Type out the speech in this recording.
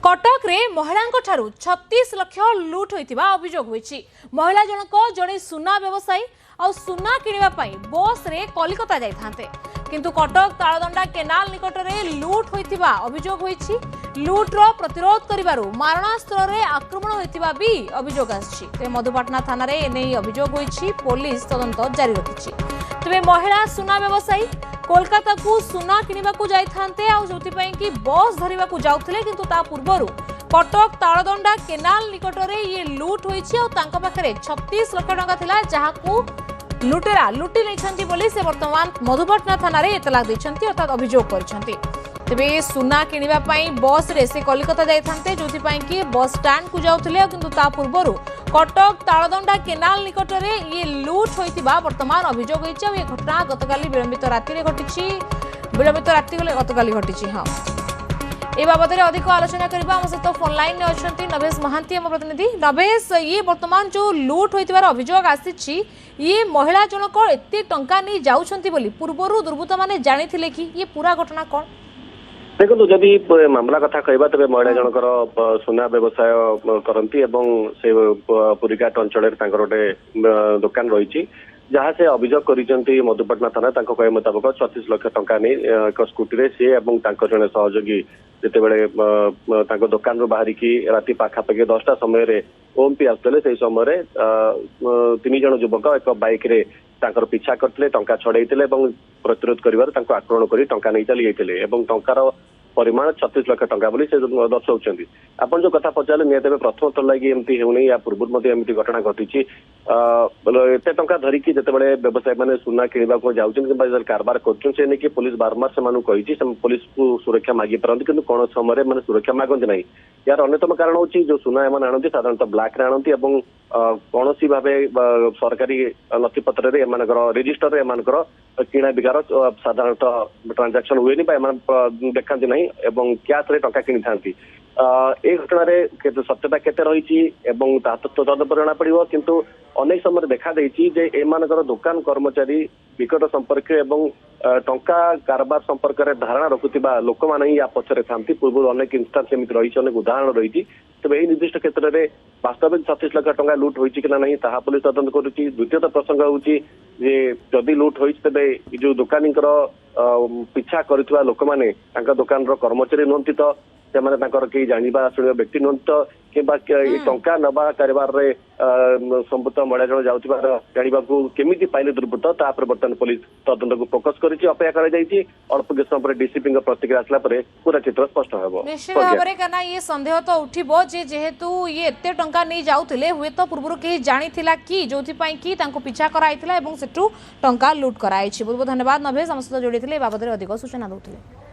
कटक रे महिला 36 लाख लुट होता अभियोग होती। महिला जनक जड़े सुना व्यवसायी आ सुना किणवाई बस रे कलिकता जाते किंतु कटक तालदंडा केनाल निकट में लुट होता अभियोग होती। लुट्र प्रतिरोध करिबारु मारणास्त्र रे आक्रमण होता भी अभियोग आछि। मधुपाटना थाना रे एने अभियोग होती। पुलिस तदंत जारी रखिछि। तेबे महिला सुना व्यवसायी कोलकाता को सुना किणवा जाइथान्ते आ जोथिपई कि बस धरिबा को जाउथिले किंतु ता पूर्वरु कटक तालदंडा केनाल निकट में ये लुट होईछि आ तांका पाखरे 36 लाख टंका थिला जहाकू लुटेरा लुटि नैछन्ति बोली से वर्तमान मधुपाटना थाना रे इतला दैछन्ति अर्थात अभियोग करछन्ति। तेबे सुना किणवा पई बस रे से कलिकता जाइथान्ते जोथिपई कि बस स्टैंड को जाउथिले किंतु ता पूर्वरु कटक तालदंडा केनाल निकट में ये लुट होता वर्तमान अभियोग होती। ये घटना गतकाली विलंबित राति घटी गतकाली घटी। हाँ ए बाबद अधिक आलोचना करबा हम सहित फोन लाइन में अच्छा नवेश महांती आम प्रतिनिधि। नवेश, ये वर्तमान जो लुट होइतिबार अभियोग आसी ये महिला जनक एते टंका नहीं जाउछंती बोली पूर्वरु दुर्बृत्त माने जानिथिले कि ये पूरा घटना कौन? देखो जदि मामला कथा कहबा तबे महिला जनकर सुना व्यवसाय करती एवं से पुरीघाट अंचल गोटे दुकान रही जहाँ से अभियोग कर मधुपाटना थाना कह मुताबक 36 लाख टंका नहीं एक स्कूटी रे सी एवं जड़े सहयोगी जिते दुकान रू बाहर की राति पाखापाखि 10टा समय ओमपी आसते से समय 3 जन युवक एक बाइक रे पीछा करते टंका छड़े प्रतिरोध कर आक्रमण कर टंका नहीं चली जाते टंकार परिमाण 36 लाख टंका बोली से दर्शाऊँ। आपन जो कथा पचारे निहत प्रथम थर लगी एमती होनी या पूर्व एमती घटना घटी एत टंका धरिकी जिते व्यवसायी मैंने सुना किणवा जाऊँ कारबार कर पुलिस बारंबार से पुलिस को सुरक्षा मागी पारती कि कौन समय मैंने सुरक्षा मागती ना। यार अन्यतम कारण हूँ जो सुना एम आनती साधारणतः ब्लाक रे आनती कौन भाव सरकारी नथिपत्र रेजिस्टर एम किणा बिकार साधारणतः ट्रांजाक्शन हुए देखा ना कैश रे टंका किनी था। ए घटना सत्यता केते रही तदंत जना पड़ो किंतु अनेक समय देखा एमानकर दुकान कर्मचारी निकट संपर्क एवं टंका कारबार संपर्क में धारणा रखुवा लोक मैंने या पछरे था। पूर्व अनेक इन्स्टान्स एमती रही अनेक उदाहरण रही तेज यही निर्दिष्ट क्षेत्र में वास्तविक 36 लाख टंका लुट होती कि ना ताहा पुलिस तदंत करुच्ची। द्वितीय प्रसंग हूँ जदि लुट होती तेरे जो दुकानी पिछा करुवा लोक मैंने दुकान कर्मचारी नुहति तो से जाना शुणा व्यक्ति नुहति तो कि टंका नवा कारबार संपुक्त महिला जन जाना केमी पाइले दुर्बृत्त तापर बर्तमान पुलिस तदंत को फोकस कर अपेक्षा अल्प किस समय डीसीपी प्रतिक्रिया आसला पूरा चित्र स्पष्ट हो निश्चित भाव में ये संदेह तो उठिबो जेहेतु ये एते टंका नहीं जाउथिले हुए तो पूर्व कहीं जानिथिला कि जोथिपाई कि तांको पीछा कराइथिला एवं सेठू टंका लूट कराइछि। बहुत बहुत धन्यवाद नवेश हम सहित जोड़ीथिले बाबद अधिक सूचना दउथिले।